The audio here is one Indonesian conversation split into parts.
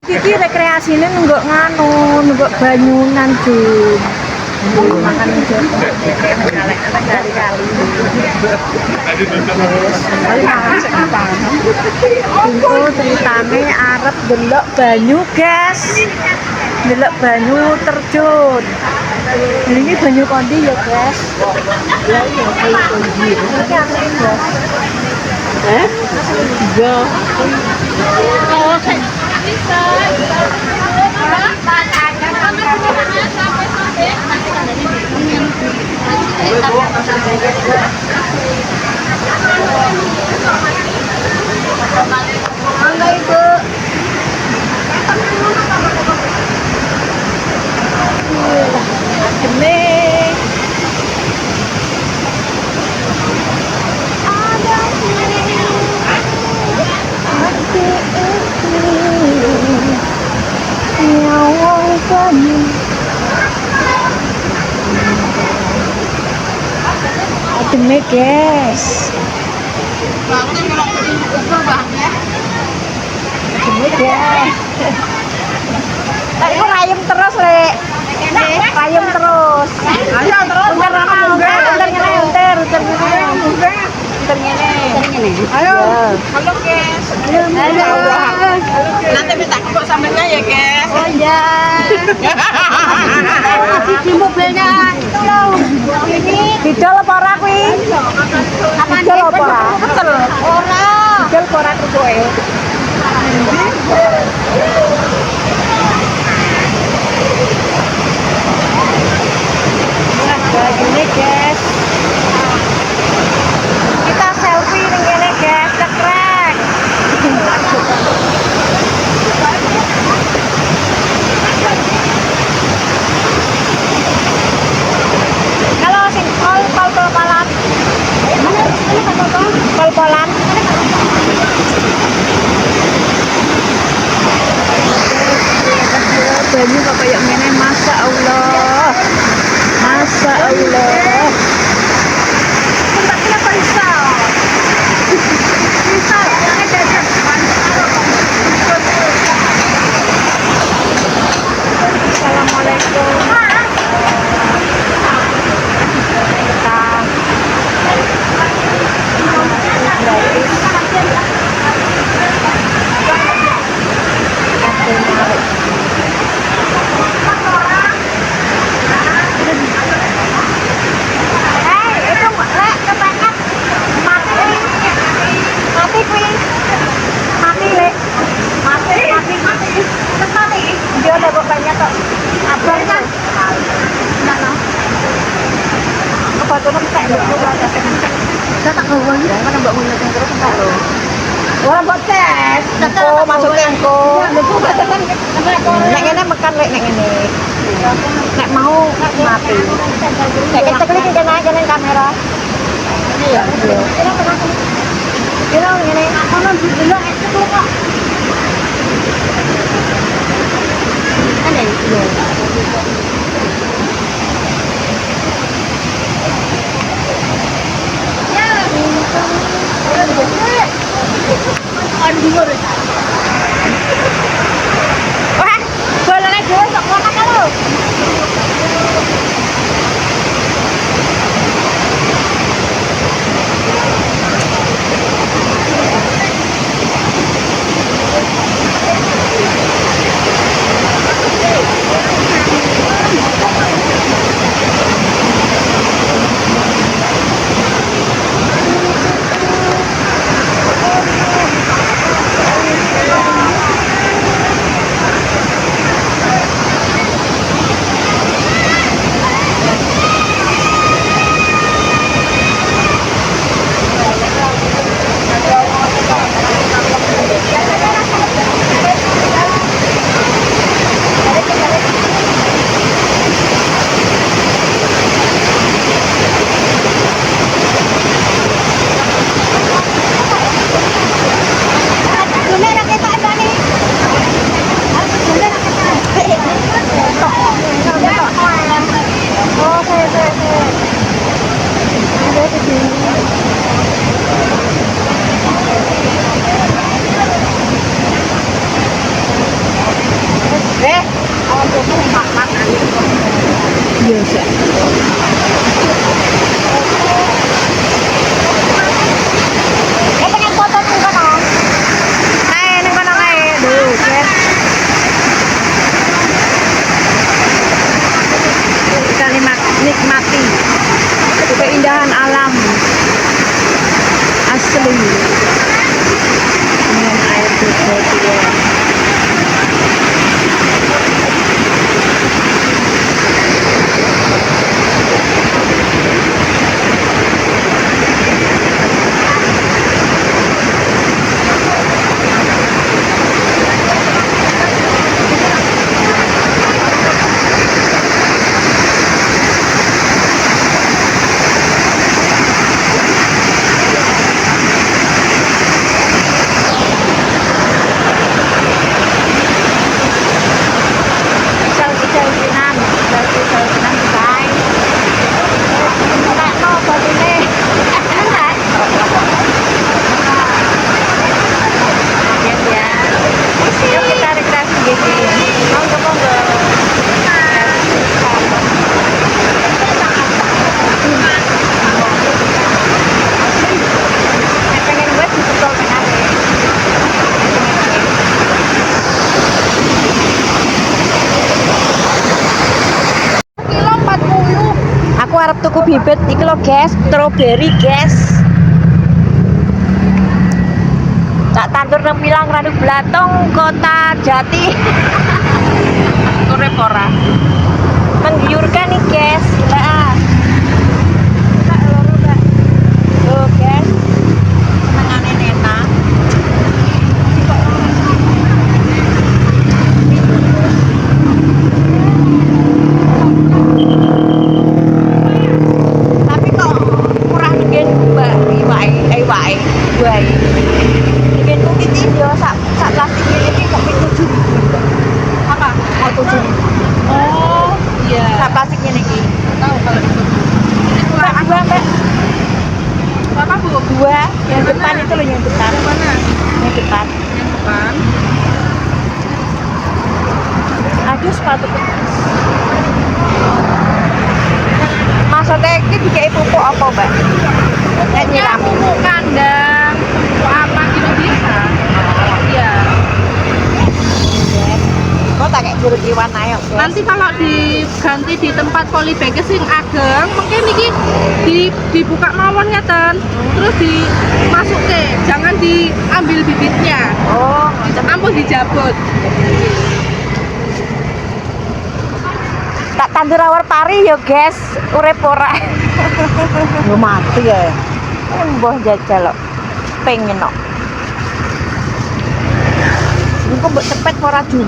Iki rekreasine nunggok nganu, nunggok banyunan, Jun. Makan kali-kali. Itu ceritane arep delok banyu, guys. Delok banyu terjun. Ini banyu kondi ya, guys. Ya iya, banyu kondi. Ini asli, guys. Iya. Oh, bisa. Mangga Ibu. Adem. Adem, guys. Adem, guys. Aku rayem terus, Rek. Rayem terus. Ayo terus. Ayo. Halo, guys. Halo. Nanti minta kok sambilnya ya, guys. Oh iya. Di mobilnya itu loh. Ini didol apa ora kuwi? Didol apa ora? Betul. Ora. Didol apa ora kowe? Nah, ini guys. Kita selfie ning kene, guys. Cekrek. Kalau sing pol-polan. Pol-polan. Banyu kok kayak ngene, masya Allah. Masya Allah. Tempatnya risau. Risau, yang ada. Assalamualaikum. Dia ada bapaknya kok. Abangnya. Mana? Apa tuh tak kita tak ngomong ya, kan mbak punya terus entar loh. Ora mbok tes. Oh, maksudnya engko. Nek ngene mekan lek nek ngene. Nek mau mati. Nek kita klik kene kamera. Iya. Kira ngene, ono dulu itu kok. Ada iya. Wah, bolanya dhewe kok kono lho. Iya sih. Pengen foto nih kono. Ae ning kono ae. Duh, guys. Kita nikmati keindahan alam asli dengan air terjun. Arep tuku bibit iki lho guys, strawberry guys. Tak tandur nang Milang Ranu Blatung, Kota Jati. Urip ora. Menggiurkan nih guys, gila ah. Tuh guys. Senengane Nena. Plastiknya nih, tahu kalau itu. Dua, Mbak. Apa Bu? Dua, yang depan itu loh, yang depan. Yang mana? Yang depan. Yang depan. Aduh, sepatu bekas. Maksudnya ini dikai pupuk apa, Mbak? Kayak pupuk kandang, pupuk apa gitu bisa. Iya. Kok tak kayak buruk iwan ayo. Nanti kalau diganti di tempat polybag sing ageng, mungkin ini dibuka mawonnya terus dimasuke, jangan diambil bibitnya. Oh, ampun dijabut. Tak tandur awar pari ya guys, urip ora. Yo mati ya. Mbah jajal kok. Pengen kok. Ini kok mbok cepet ora jum.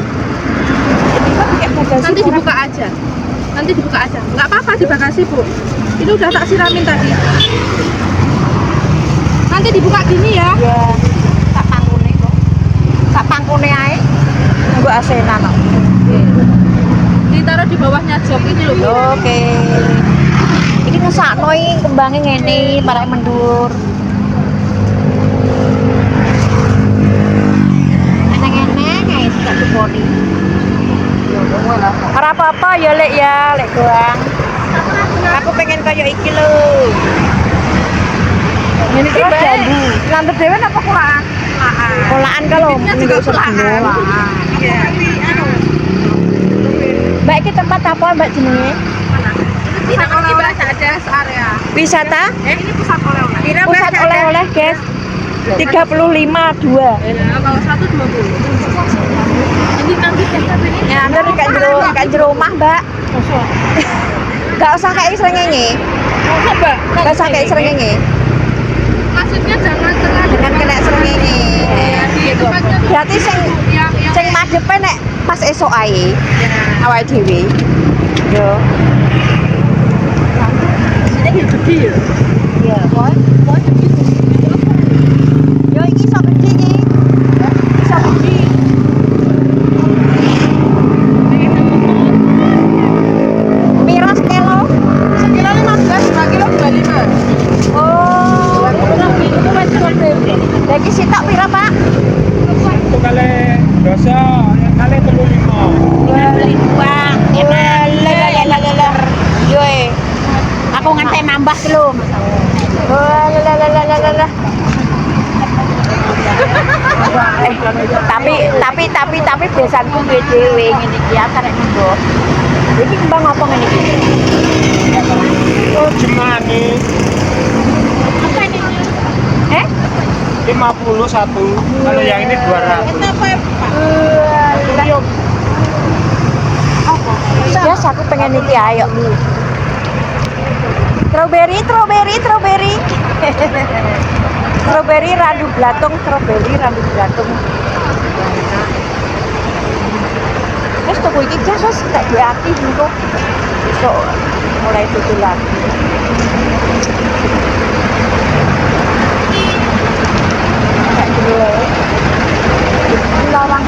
Nanti dibuka aja. Nanti dibuka aja. Nggak apa-apa di bagasi, Bu. Ini udah tak siramin tadi. Nanti dibuka gini ya. Iya. Tak pangkune kok. Tak pangkune ae. Nggo asenan kok. Ditaruh di bawahnya jok ini loh. Oke. Iki ngesakno iki kembange ngene, parek mendur. Eneng-eneng ae tak diponi. Ora apa-apa ya lek goang. Aku pengen kaya iki lho. Ini iki jambu. Nanti dhewe apa kulaan? Kulaan kalau juga kulaan. Iya. Mbak iki tempat apa Mbak jenenge? Ini bahasa ada area. Wisata? Ini pusat oleh-oleh. Pusat oleh-oleh, guys. 35 2. Kalau 1 20. Ini nanti Ya, nanti kayak jero omah, Mbak. Enggak usah kayak srengenge. Mbak. Enggak usah kayak srengenge. Maksudnya jangan Kena srengenge. Gitu. Berarti sing madhepe nek pas esuk ae. Awake dhewe. Yo. Ini gede ya. Iya, kok gitu. Yo iki iso gede iki. Iso gede. Piro sekilo? Sekilo 15, 2 kilo 25. Oh, lagi sitok piro, Pak? Itu kali dosa, yang kali 35. 25. desaku dhewe ngene iki arek monggo. Iki kembang apa ngene iki? Oh, jemane Apa ini? 51. Kalau yang ini 200. Ya, aku pengen iki ayo. Strawberry. Strawberry randu blatung. Wes toko iki jas wis tak duwe akeh engko. Besok mulai tutul lagi. Tak dulu. Lawang.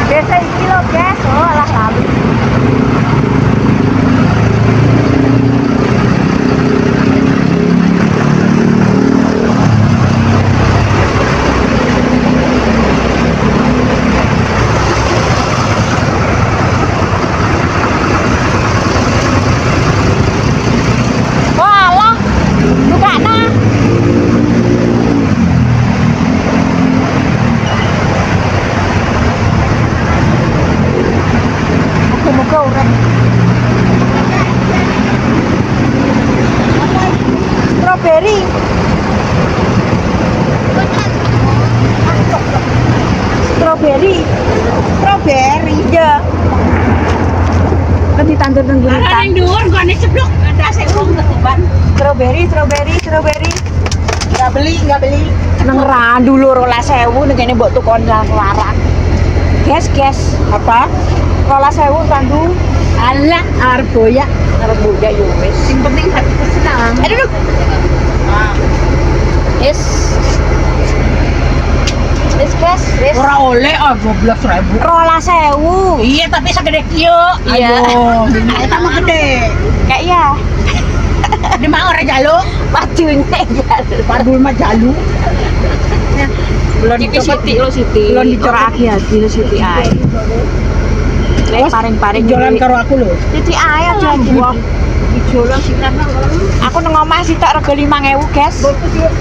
Desa iki lho, guys. Oh, alah lali. Walah, bukana. Muga-muga urip. Strawberry. Strawberry. Ya. Kan ditandur nang gini Ada yang dhuwur gone ceblok ada sewung ketuban. Strawberry. Enggak beli. Nang randu lho 12.000 ning kene mbok tukon larang. Guys. Apa? 12.000 randu. Alah, arboya. Arep boja yo wis. Sing penting hati senang. Aduh. Yes. Wis guys, wis. Ora oleh 12.000. 12.000. Iya, tapi segede kieu. Iya. Ayo, kita mah gede. Kayak ya. Di mah ora jalu, Pajunya ya. pardul mah jalu. Belum Iki dicoba. Siti lo Siti. Belum dicoba. Ora hati lo Siti ae. Lek paring-paring Jalan karo aku lho. Siti ae aja buah. Dijolan sing nang Aku nang omah sih tok rega 5.000, guys.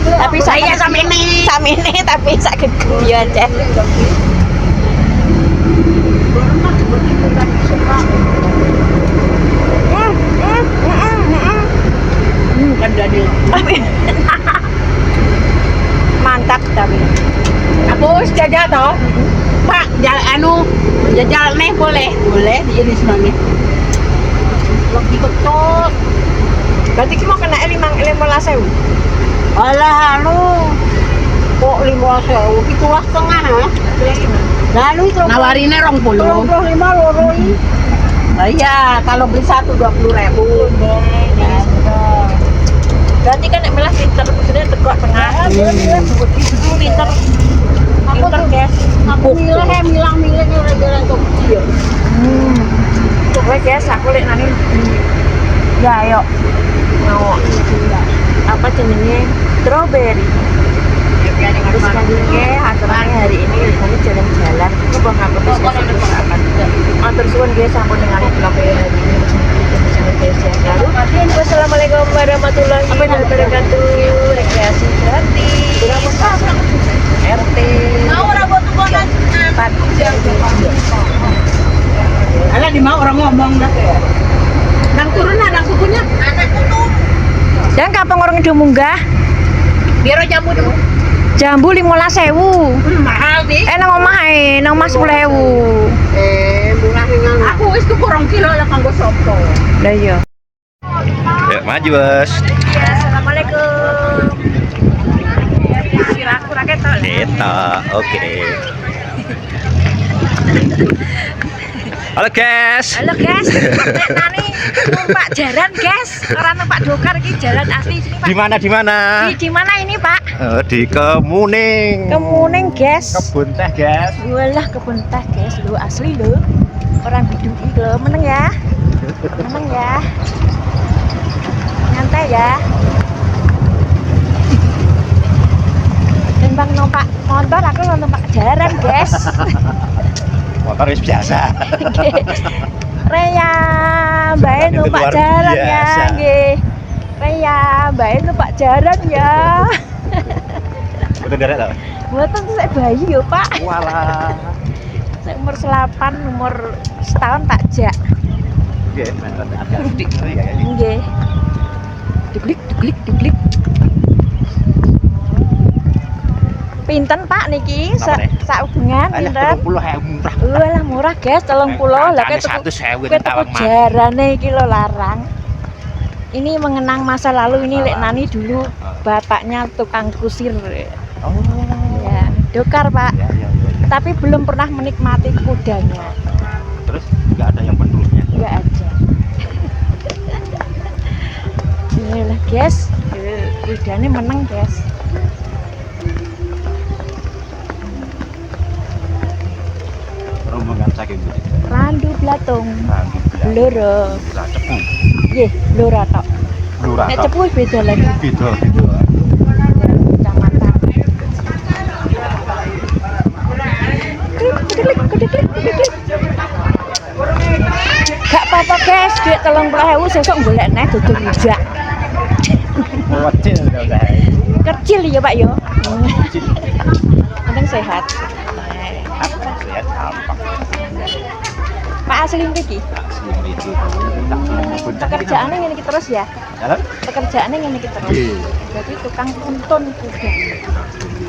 Tapi saya sampe ini. Samene tapi sakit guyu aja. Kan dari Mantap tapi. aku wis jajal toh. Pak, jajal nih boleh. Boleh di ini semangat. Lagi kecot. Berarti ki mau kena 15.000. Alah kok 15.000 itu lah setengah ha? Lalu itu nawarinnya 20 loro ini. Iya, kalau beli satu 20.000. Berarti kan nek melas pinter maksudnya tegak tengah. Pinter. Pinter, guys. Aku milang-milang ora jalan kok iya. Coba guys, aku lihat nanti. Ya, ayo. Mau apa jenenge? Strawberry. Terus selanjutnya aturannya hari ini kami jalan-jalan. Aku mau ngapa terus apa? Atur suwun guys, sampun dengan vlog hari ini. Wassalamualaikum warahmatullahi wabarakatuh. Rekreasi gratis. RT. Mau ora buat tukonan. 4. Alah di mau orang ngomong dah. Nang turun nang sukunya. Anak tutup. Dan kapan orang udah munggah? Biar jambu dulu. Jambu 15.000. Mahal sih. Nang omah ae, nang mas 10.000. Murah nang. Aku wis tuku 2 kilo lah kanggo sopo. Lah iya. Ya, maju, Bos. Ya, assalamualaikum. Kira aku rakyat tol. Kita, oke. Halo, guys. Halo guys, nani numpak jalan guys, orang numpak dokar ini jalan asli sini Pak. Di mana? Di mana ini Pak? Di Kemuning. Kemuning guys. Kebun teh, guys. Walah kebun teh guys, lu asli lu. Orang bidung iki lho, meneng ya. Meneng ya. Nyantai ya. Dan bang numpak motor, aku numpak jalan guys. Motor wis biasa. Reya, bae Itu numpak luar jalan ya, biasa. nggih. Rea, Mbak itu Pak Jaran ya. Betul derek tau? Mboten saya bayi yo, Pak. Walah. Saya umur 8, umur setahun tak jak. Nggih, agak sedikit gitu ya. Nggih. Diklik. Pinten Pak niki? Napa, Nek? Sak hubungan pinten? 30.000 murah. Lah murah, guys, 30. Lah Kancane kayak 100.000 tuku tawang mah. jarane iki lho larang. Ini mengenang masa lalu ini Lek Nani dulu bapaknya tukang kusir. Oh. Ya, dokar Pak. Ya. Tapi belum pernah menikmati kudanya. Terus nggak ada yang penerusnya. Enggak aja. Ini lah guys, kudanya menang guys. Rombongan saking budi. Randu blatung, Ranggi bilang. bloro. Lah cepu. Nggih, bloro tok. Lurah. Nek cepu beda lagi. Beda. Kecamatan. Gak apa-apa guys, duit 30.000 sesuk golek neh dodol rujak. Wecil udah. Kecil ya Pak yo. Penting sehat. Lihat gampang. Pak asli mriki. Asli itu. Pekerjaannya ngene iki terus ya. Jalan? Pekerjaannya ngene iki terus. Iya. Jadi tukang tuntun kuda.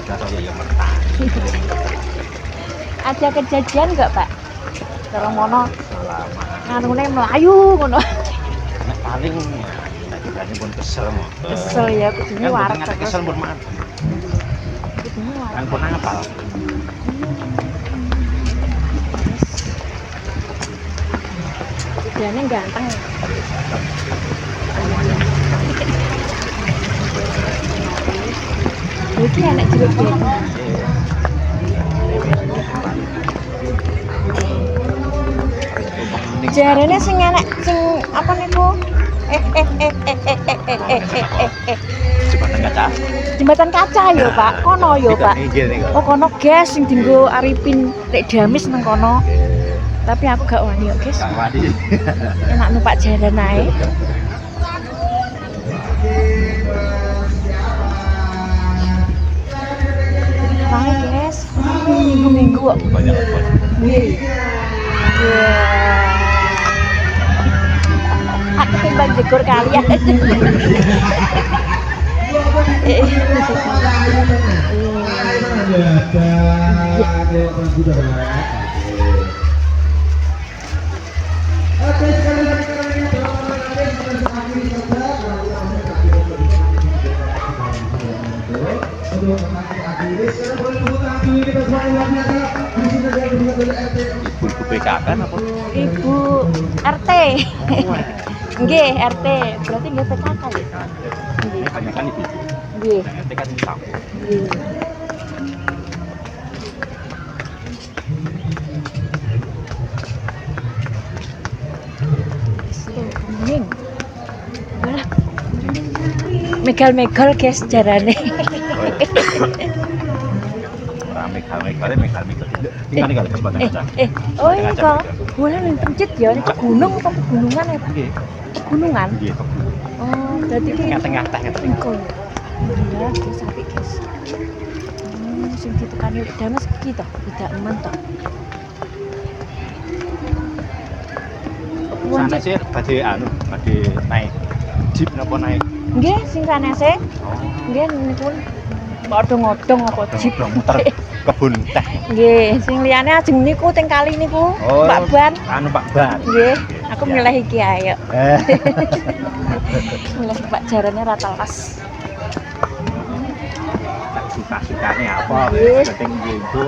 Saya yang mentah. Ada kejadian enggak, Pak? Kalau mono nganune melayu ngono. Nek paling kita pun kesel mau. Kesel ya kudunya warak terus. Kesel pun mah. Kudunya warak. Kan pun ngapal. Kudanya ganteng. Iki enak jeruk ben. Jarene sing enak sing apa niku? Jembatan kaca. Jembatan kaca yo, Pak. Kono yo, Pak. Injil nih. Oh, kono guys sing dienggo Arifin Lek Damis nang kono. Tapi aku gak wani yo, guys. Kang Wadi. Enak numpak jalan ae. Bye, guys. Minggu-minggu kok. Banyak banget. Nggih. Aku timbang jegur kalian. Ibu-ibu PKK kan apa? Ibu RT. Nggih, RT. Berarti nggih PKK ya? Ini banyak kan ibu. Nggih. Nanti kan campur. Nggih. Kuning. Walah. Megal-megal guys jarane. Megal-megal tinggal nih kalau jembatan kaca. Oh ini kok boleh nih pencit ya, ini gunung atau pegunungan ya Pak? Nggih. Pegunungan? Nggih, Oh berarti ini tengah-tengah teh ngeten. engko ya? Iya, guys, apik guys. Sing ditekani Lek Damas iki to, tidak eman to. Sana sih badhe naik jeep napa naik. Nggih, sing sanese. Oh, Nggih niku odong-odong apa jeep. muter kebun teh. Nggih, sing liyane ajeng niku teng kali niku, Oh, Pak Ban. Anu Pak Ban. Nggih, aku Ya. milih iki ayo. Eh. Milih Pak Jarane ra telas. Suka-sukane apa Nggih. wis penting ibu.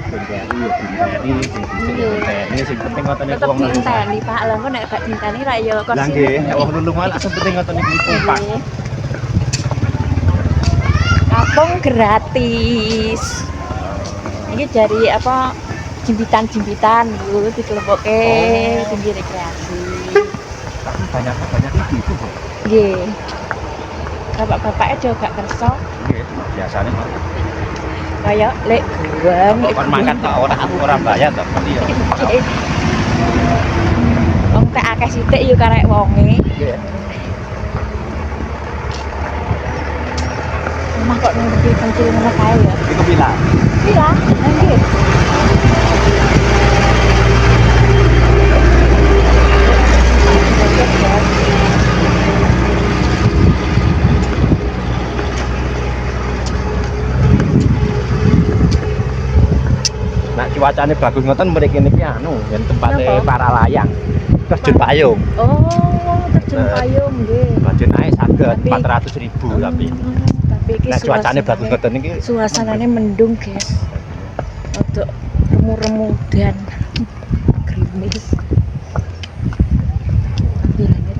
Benderi, ini sing penting ngoten niku Tetep wong lulu. diinteni Pak, lha kok nek gak diinteni ra ya kok. Lah nggih, nek wong lulu malah asem penting ngoten niku kompak. Kampung gratis. Ini dari apa jimpitan-jimpitan dulu dikelompokke tinggi rekreasi. Tapi banyak ibu kok. Nggih. Bapak-bapaknya juga gak kerso. Nggih, biasane kok. Kayak lek guang, Kok kon makan tak ora bayar to, berarti ya. Wong Tek akeh sithik yo karek wonge. Omah kok nang ndi kencil ngono kae ya. Iku pila. Iya, nggih. Nah, cuacanya bagus ngoten mriki niki anu, yen tempatnya Napa? para layang. Terjun payung. Oh, terjun payung nggih. Terjun ae saged Tapi- 400.000 tapi. Tapi iki Nah, cuacanya bagus ngoten niki. Suasananya mendung, guys. Untuk remu-remu dan gerimis. Tampilannya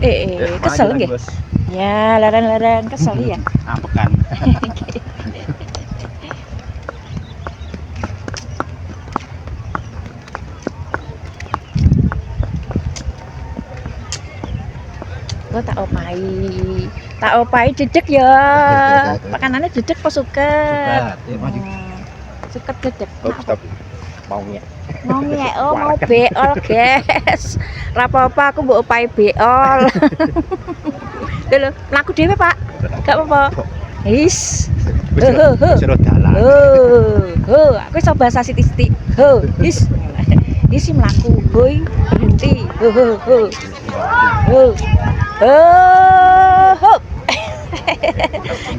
teh. Kesel nggih. Ya, leren-leren kesel ya. Apekan. Gue tak opai dedek ya. Makanannya dedek kok suka. Suka dedek. Stop. Maunya. Mau ngeo, mau beol, guys. Apa-apa aku mbok opai beol. Lho, mlaku dhewe, Pak. Gak apa-apa. His. Suruh dalan. Aku iso bahasa sithik-sithik. His. His sih mlaku. Hoi, berhenti.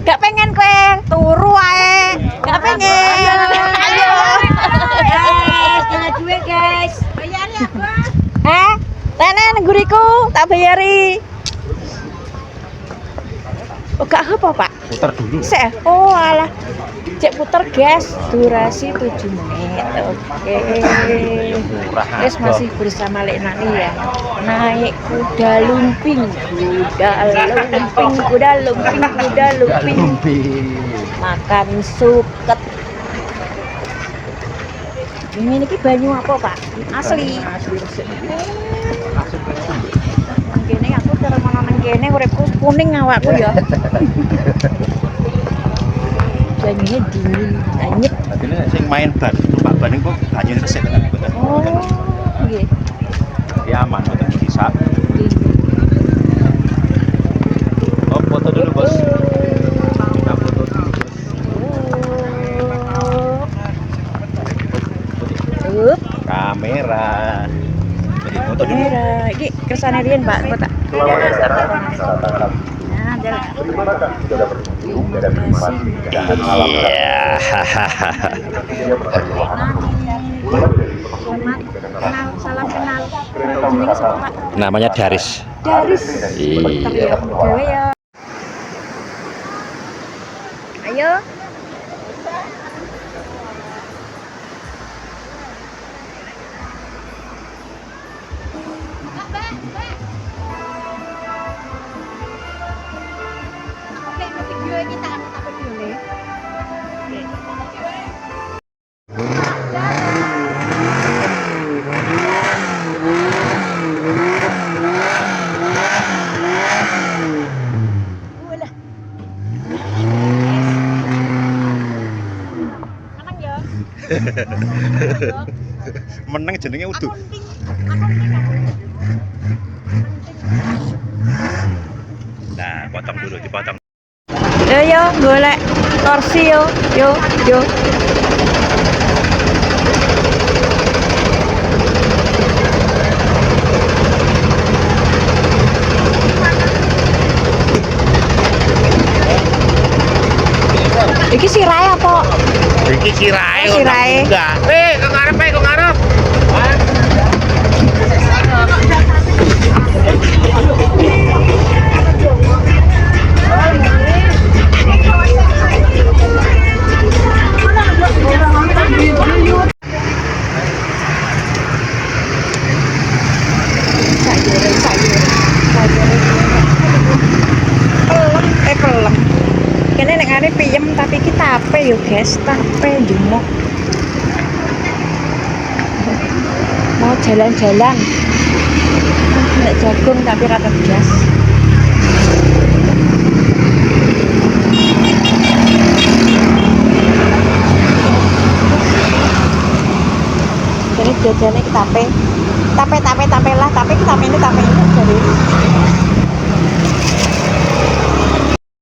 Gak pengen kowe turu ae. Gak pengen. Ayo. Guys, duit guys. Bayar ya, Bang. Tenen guriku tak bayari. Oh, gak apa, Pak? Putar dulu. Sek. Oh, alah. Cek puter guys, durasi 7 menit. Oke. Murah. Guys masih bersama Lek Nani ya. Naik kuda lumping. Kuda lumping. Makan suket. Ini banyu apa, Pak? Asli. Nang kene aku cara mana nang kene uripku kuning awakku ya. Banyunya dingin, anyep. Tadi sing main ban, numpak ban kok banyune resik tenan mboten. Oh, nggih. Ya aman mboten bisa. Oh, foto dulu, Bos. Kita foto dulu, Bos. Kamera. Jadi foto dulu. Merah. Iki kersane riyen, Pak, kok tak. Nah, jalan. Iya. Salam kenal. Jenenge sapa, Pak? Namanya Daris. Daris. Iya. Dewe ya. Ayo. Meneng jenenge udu. Nah, potong dulu, dipotong. Yo golek torsi yo. Yo. Iki sirahe apa? Iki sirahe. Sirahe. Kok ngarep, kok ngarep. Pelem. Kene nek ngene piyem tapi iki tape yo, guys. Tape jumuk. Mau jalan-jalan. Nek jagung tapi rata gas. Ini jajannya tape. Tape lah, tape ini.